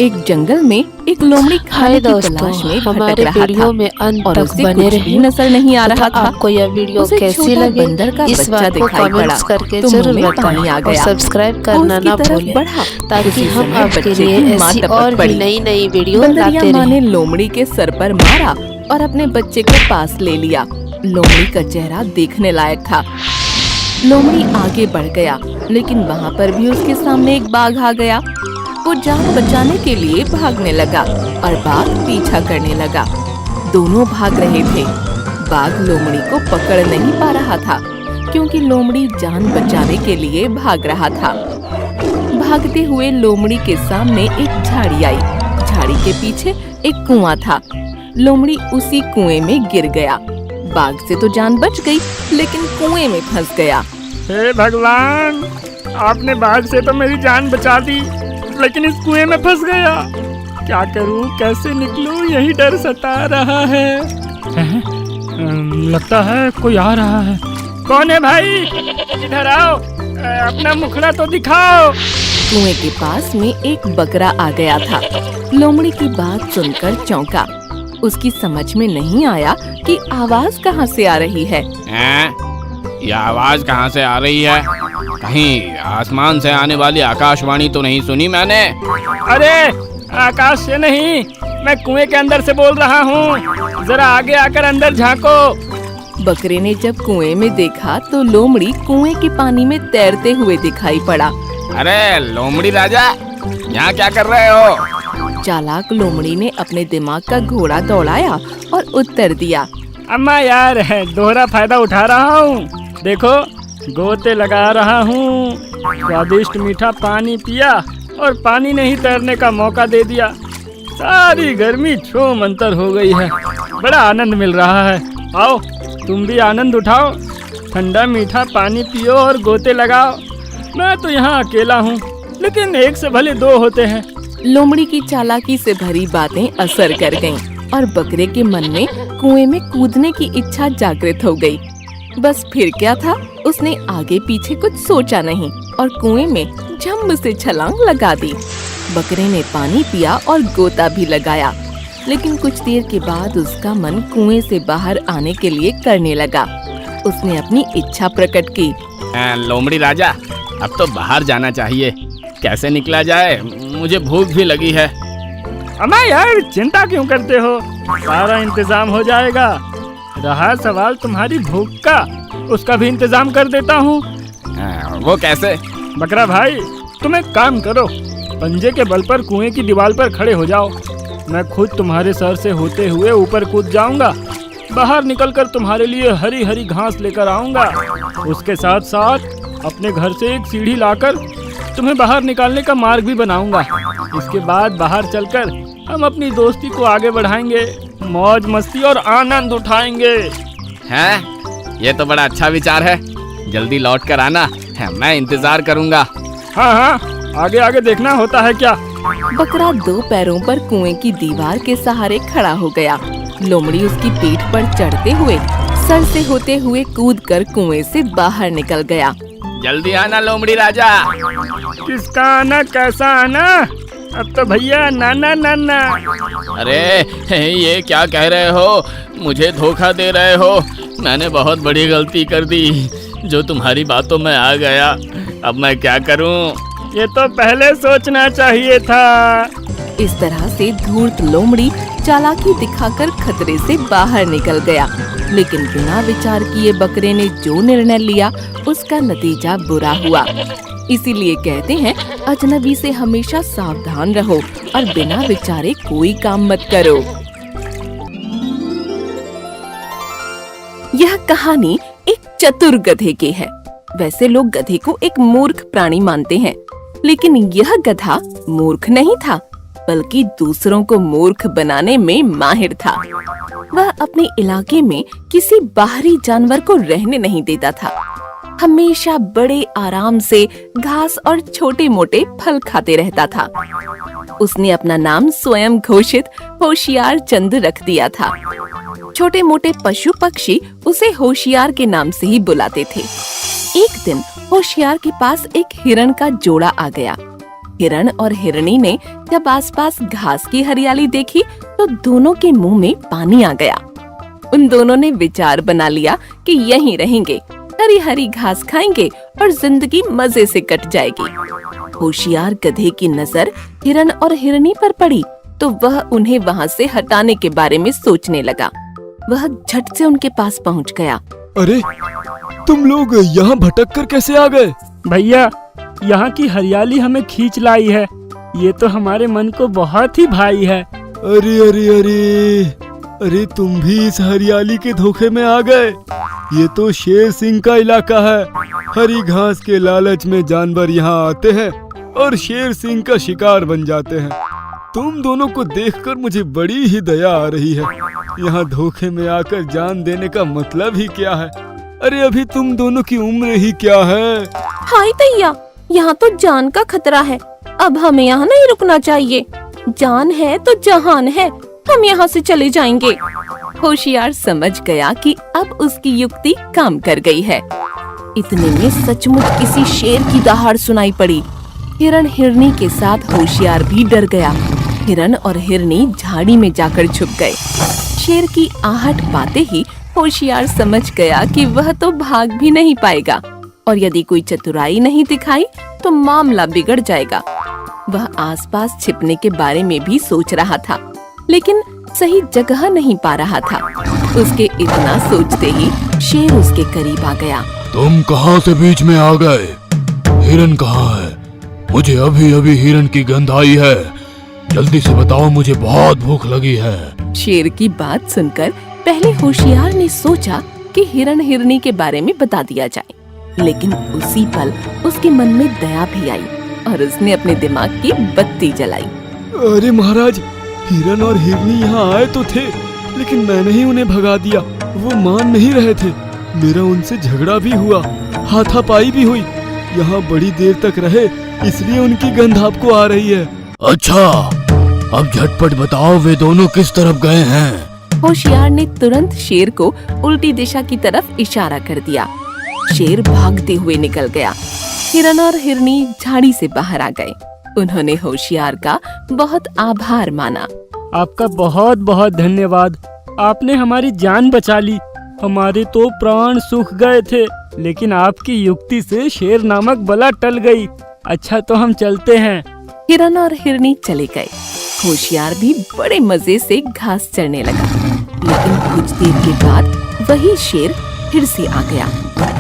एक जंगल में एक लोमड़ी खाने की तलाश में भटक रहा था में अंत और तक उसे बने कुछ भी रहिए। नजर नहीं आ रहा था। आपको यह वीडियो उसे कैसी छोटा लगी बंदर का इस बच्चा बात को दिखाई पड़ा कमेंट्स करके तो मुंह जरूर में पानी बताएं आ और गया। सब्सक्राइब वो करना उसकी ना तरफ भूलें बढ़ा। ताकि उसी हम समय आपके बच्चे लिए की माँ ऐसी टपक और भी पड़ी। नई वीडियो बंदरिया लाते माँ ने रहें। लोमड़ी के सर पर मारा और अपने बच्चे को पास ले लिया। लोमड़ी का चेहरा देखने लायक था। लोमड़ी आगे बढ़ गया, लेकिन वहाँ पर भी उसके सामने एक बाघ आ गया। वो जान बचाने के लिए भागने लगा और बाघ पीछा करने लगा। दोनों भाग रहे थे। बाघ लोमड़ी को पकड़ नहीं पा रहा था, क्योंकि लोमड़ी जान बचाने के लिए भाग रहा था। भागते हुए लोमड़ी के सामने एक झाड़ी आई। झाड़ी के पीछे एक कुआं था। लोमड़ी उसी कुएं में गिर गया। बाघ से तो जान बच गई, लेकिन कुएं में फंस गया। हे भगवान, आपने बाघ से तो मेरी जान बचा दी, लेकिन इस कुएं में फंस गया। क्या करूं, कैसे निकलूं, यही डर सता रहा है। लगता है कोई आ रहा है। कौन है भाई? इधर आओ, अपना मुखड़ा तो दिखाओ। कुएं के पास में एक बकरा आ गया था। लोमड़ी की बात सुनकर चौंका। उसकी समझ में नहीं आया कि आवाज कहाँ से आ रही है। ये आवाज कहाँ से आ रही है? कहीं आसमान से आने वाली आकाशवाणी तो नहीं सुनी मैंने? अरे आकाश से नहीं, मैं कुएं के अंदर से बोल रहा हूँ। जरा आगे आकर अंदर झांको। बकरे ने जब कुएं में देखा तो लोमड़ी कुएं के पानी में तैरते हुए दिखाई पड़ा। अरे लोमड़ी राजा, यहाँ क्या कर रहे हो? चालाक लोमड़ी ने अपने दिमाग का घोड़ा दौड़ाया और उत्तर दिया। अम्मा यार, दोहरा फायदा उठा रहा हूँ। देखो, गोते लगा रहा हूँ। स्वादिष्ट मीठा पानी पिया और पानी नहीं तैरने का मौका दे दिया। सारी गर्मी छो मंतर हो गई है। बड़ा आनंद मिल रहा है। आओ तुम भी आनंद उठाओ, ठंडा मीठा पानी पियो और गोते लगाओ। मैं तो यहाँ अकेला हूँ, लेकिन एक से भले दो होते हैं। लोमड़ी की चालाकी से भरी बातें असर कर गईं और बकरे के मन में कुएं में कूदने की इच्छा जागृत हो गई। बस फिर क्या था, उसने आगे पीछे कुछ सोचा नहीं और कुएं में झम्म से छलांग लगा दी। बकरे ने पानी पिया और गोता भी लगाया, लेकिन कुछ देर के बाद उसका मन कुएं से बाहर आने के लिए करने लगा। उसने अपनी इच्छा प्रकट की। लोमड़ी राजा, अब तो बाहर जाना चाहिए। कैसे निकला जाए? मुझे भूख भी लगी है। अम्मा यार, चिंता क्यों करते हो? सारा इंतजाम हो जाएगा। रहा सवाल तुम्हारी भूख का, उसका भी इंतजाम कर देता हूँ। वो कैसे? बकरा भाई, तुम एक काम करो, पंजे के बल पर कुएं की दीवार पर खड़े हो जाओ। मैं खुद तुम्हारे सर से होते हुए ऊपर कूद जाऊंगा। बाहर निकलकर तुम्हारे लिए हरी हरी घास लेकर आऊंगा। उसके साथ साथ अपने घर से एक सीढ़ी लाकर तुम्हें बाहर निकालने का मार्ग भी बनाऊंगा। इसके बाद बाहर चलकर हम अपनी दोस्ती को आगे बढ़ाएंगे, मौज मस्ती और आनंद उठाएंगे। हैं? ये तो बड़ा अच्छा विचार है। जल्दी लौट कर आना, मैं इंतजार करूंगा। हाँ हाँ, आगे आगे देखना होता है क्या। बकरा दो पैरों पर कुएं की दीवार के सहारे खड़ा हो गया। लोमड़ी उसकी पीठ पर चढ़ते हुए सर से होते हुए कूदकर कुएं से बाहर निकल गया। जल्दी आना लोमड़ी राजा। किसका आना, कैसा आना? अब तो भैया नाना नाना। अरे ये क्या कह रहे हो? मुझे धोखा दे रहे हो। मैंने बहुत बड़ी गलती कर दी जो तुम्हारी बातों में आ गया। अब मैं क्या करूं? ये तो पहले सोचना चाहिए था। इस तरह से धूर्त लोमड़ी चालाकी दिखाकर खतरे से बाहर निकल गया, लेकिन बिना विचार किए बकरे ने जो निर्णय लिया उसका नतीजा बुरा हुआ। इसीलिए कहते हैं, अजनबी से हमेशा सावधान रहो और बिना विचारे कोई काम मत करो। यह कहानी एक चतुर गधे की है। वैसे लोग गधे को एक मूर्ख प्राणी मानते हैं, लेकिन यह गधा मूर्ख नहीं था, बल्कि दूसरों को मूर्ख बनाने में माहिर था। वह अपने इलाके में किसी बाहरी जानवर को रहने नहीं देता था। हमेशा बड़े आराम से घास और छोटे मोटे फल खाते रहता था। उसने अपना नाम स्वयं घोषित होशियार चंद रख दिया था। छोटे मोटे पशु पक्षी उसे होशियार के नाम से ही बुलाते थे। एक दिन होशियार के पास एक हिरण का जोड़ा आ गया। हिरण और हिरनी ने जब आसपास घास की हरियाली देखी तो दोनों के मुंह में पानी आ गया। उन दोनों ने विचार बना लिया कि यहीं रहेंगे, हरी हरी घास खाएंगे और जिंदगी मजे से कट जाएगी। होशियार गधे की नजर हिरण और हिरनी पर पड़ी तो वह उन्हें वहाँ से हटाने के बारे में सोचने लगा। वह झट से उनके पास पहुँच गया। अरे तुम लोग यहाँ भटक कर कैसे आ गए? भैया, यहाँ की हरियाली हमें खींच लाई है। ये तो हमारे मन को बहुत ही भाई है। अरे अरे अरे अरे तुम भी इस हरियाली के धोखे में आ गए। ये तो शेर सिंह का इलाका है। हरी घास के लालच में जानवर यहाँ आते हैं और शेर सिंह का शिकार बन जाते हैं। तुम दोनों को देखकर मुझे बड़ी ही दया आ रही है। यहाँ धोखे में आकर जान देने का मतलब ही क्या है? अरे अभी तुम दोनों की उम्र ही क्या है? हाय दैया, यहाँ तो जान का खतरा है। अब हमें यहाँ नहीं रुकना चाहिए। जान है तो जहान है, हम यहाँ से चले जाएंगे। होशियार समझ गया कि अब उसकी युक्ति काम कर गई है। इतने में सचमुच किसी शेर की दहाड़ सुनाई पड़ी। हिरण हिरनी के साथ होशियार भी डर गया। हिरण और हिरनी झाड़ी में जाकर छुप गए। शेर की आहट पाते ही होशियार समझ गया कि वह तो भाग भी नहीं पाएगा और यदि कोई चतुराई नहीं दिखाई तो मामला बिगड़ जाएगा। वह आसपास छिपने के बारे में भी सोच रहा था, लेकिन सही जगह नहीं पा रहा था। उसके इतना सोचते ही शेर उसके करीब आ गया। तुम कहाँ से बीच में आ गए? हिरन कहाँ है? मुझे अभी अभी हिरन की गंध आई है। जल्दी से बताओ, मुझे बहुत भूख लगी है। शेर की बात सुनकर पहले होशियार ने सोचा कि हिरण हिरनी के बारे में बता दिया जाए, लेकिन उसी पल उसके मन में दया भी आई और उसने अपने दिमाग की बत्ती जलाई। अरे महाराज, हिरन और हिरनी यहाँ आए तो थे, लेकिन मैंने ही उन्हें भगा दिया। वो मान नहीं रहे थे। मेरा उनसे झगड़ा भी हुआ, हाथापाई भी हुई। यहाँ बड़ी देर तक रहे, इसलिए उनकी गंध आपको आ रही है। अच्छा, अब झटपट बताओ, वे दोनों किस तरफ गए हैं? होशियार ने तुरंत शेर को उल्टी दिशा की तरफ इशारा कर दिया। शेर भागते हुए निकल गया। हिरण और हिरनी झाड़ी से बाहर आ गए। उन्होंने होशियार का बहुत आभार माना। आपका बहुत बहुत धन्यवाद। आपने हमारी जान बचा ली। हमारे तो प्राण सूख गए थे, लेकिन आपकी युक्ति से शेर नामक बला टल गई। अच्छा, तो हम चलते हैं। हिरण और हिरनी चले गए। होशियार भी बड़े मजे से घास चरने लगा, लेकिन कुछ देर के बाद वही शेर फिर से आ गया।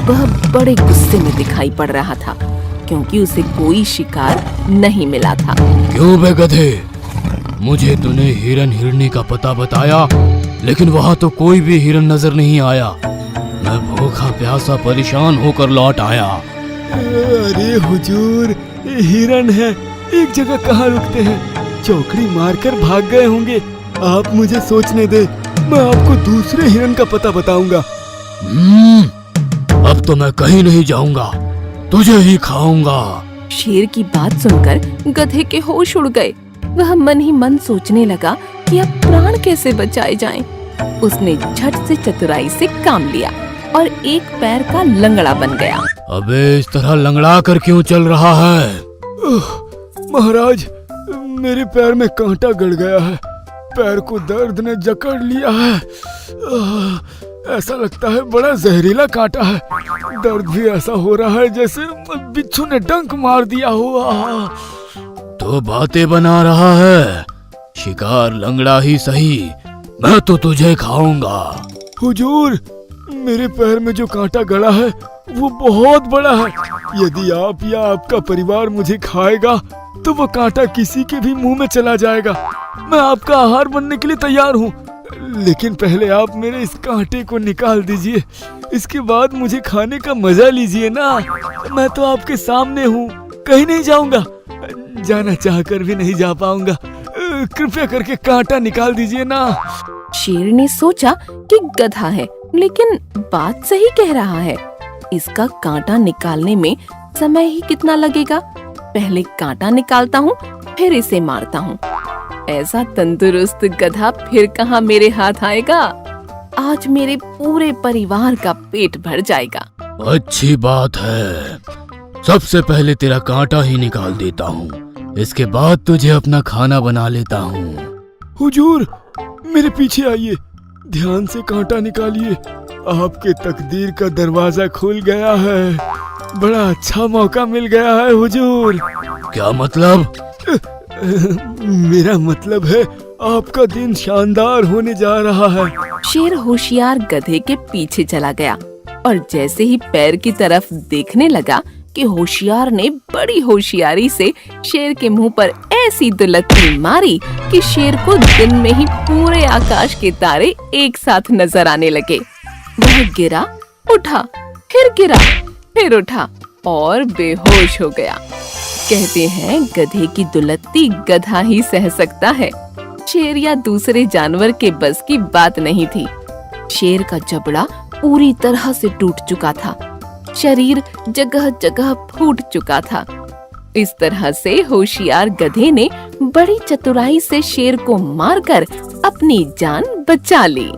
वह बड़े गुस्से में दिखाई पड़ रहा था, क्योंकि उसे कोई शिकार नहीं मिला था। क्यों बे गधे, मुझे तूने हिरन हिरनी का पता बताया, लेकिन वहाँ तो कोई भी हिरन नजर नहीं आया। मैं भूखा प्यासा परेशान होकर लौट आया। अरे हुजूर, हिरन है, एक जगह कहाँ रुकते हैं? चौकड़ी मारकर भाग गए होंगे। आप मुझे सोचने दे, मैं आपको दूसरे हिरन का पता बताऊंगा। अब तो मैं कहीं नहीं जाऊंगा, तुझे ही खाऊंगा। शेर की बात सुनकर गधे के होश उड़ गए। वह मन ही मन सोचने लगा कि अब प्राण कैसे बचाए जाएं। उसने झट से चतुराई से काम लिया और एक पैर का लंगड़ा बन गया। अबे, इस तरह लंगड़ा कर क्यों चल रहा है? महाराज, मेरे पैर में कांटा गड़ गया है। पैर को दर्द ने जकड़ लिया है। ऐसा लगता है बड़ा जहरीला कांटा है। दर्द भी ऐसा हो रहा है जैसे बिच्छू ने डंक मार दिया हुआ। तो बातें बना रहा है। शिकार लंगड़ा ही सही, मैं तो तुझे खाऊंगा। हुजूर, मेरे पैर में जो कांटा गड़ा है वो बहुत बड़ा है। यदि आप या आपका परिवार मुझे खाएगा तो वो कांटा किसी के भी मुंह में चला जाएगा। मैं आपका आहार बनने के लिए तैयार हूँ, लेकिन पहले आप मेरे इस कांटे को निकाल दीजिए। इसके बाद मुझे खाने का मजा लीजिए ना। मैं तो आपके सामने हूँ, कहीं नहीं जाऊंगा। जाना चाहकर भी नहीं जा पाऊंगा। कृपया करके कांटा निकाल दीजिए ना। शेर ने सोचा कि गधा है, लेकिन बात सही कह रहा है। इसका कांटा निकालने में समय ही कितना लगेगा। पहले कांटा निकालता हूँ, फिर इसे मारता हूँ। ऐसा तंदुरुस्त गधा फिर कहाँ मेरे हाथ आएगा। आज मेरे पूरे परिवार का पेट भर जाएगा। अच्छी बात है, सबसे पहले तेरा कांटा ही निकाल देता हूँ, इसके बाद तुझे अपना खाना बना लेता हूँ। हुजूर, मेरे पीछे आइए, ध्यान से कांटा निकालिए। आपके तकदीर का दरवाजा खुल गया है। बड़ा अच्छा मौका मिल गया है हुजूर। क्या मतलब? मेरा मतलब है आपका दिन शानदार होने जा रहा है। शेर होशियार गधे के पीछे चला गया और जैसे ही पैर की तरफ देखने लगा कि होशियार ने बड़ी होशियारी से शेर के मुंह पर ऐसी दुलत्ती मारी कि शेर को दिन में ही पूरे आकाश के तारे एक साथ नजर आने लगे। वह गिरा, उठा, फिर गिरा, फिर उठा और बेहोश हो गया। कहते हैं गधे की दुलत्ती गधा ही सह सकता है। शेर या दूसरे जानवर के बस की बात नहीं थी। शेर का जबड़ा पूरी तरह से टूट चुका था, शरीर जगह जगह फूट चुका था। इस तरह से होशियार गधे ने बड़ी चतुराई से शेर को मारकर अपनी जान बचा ली।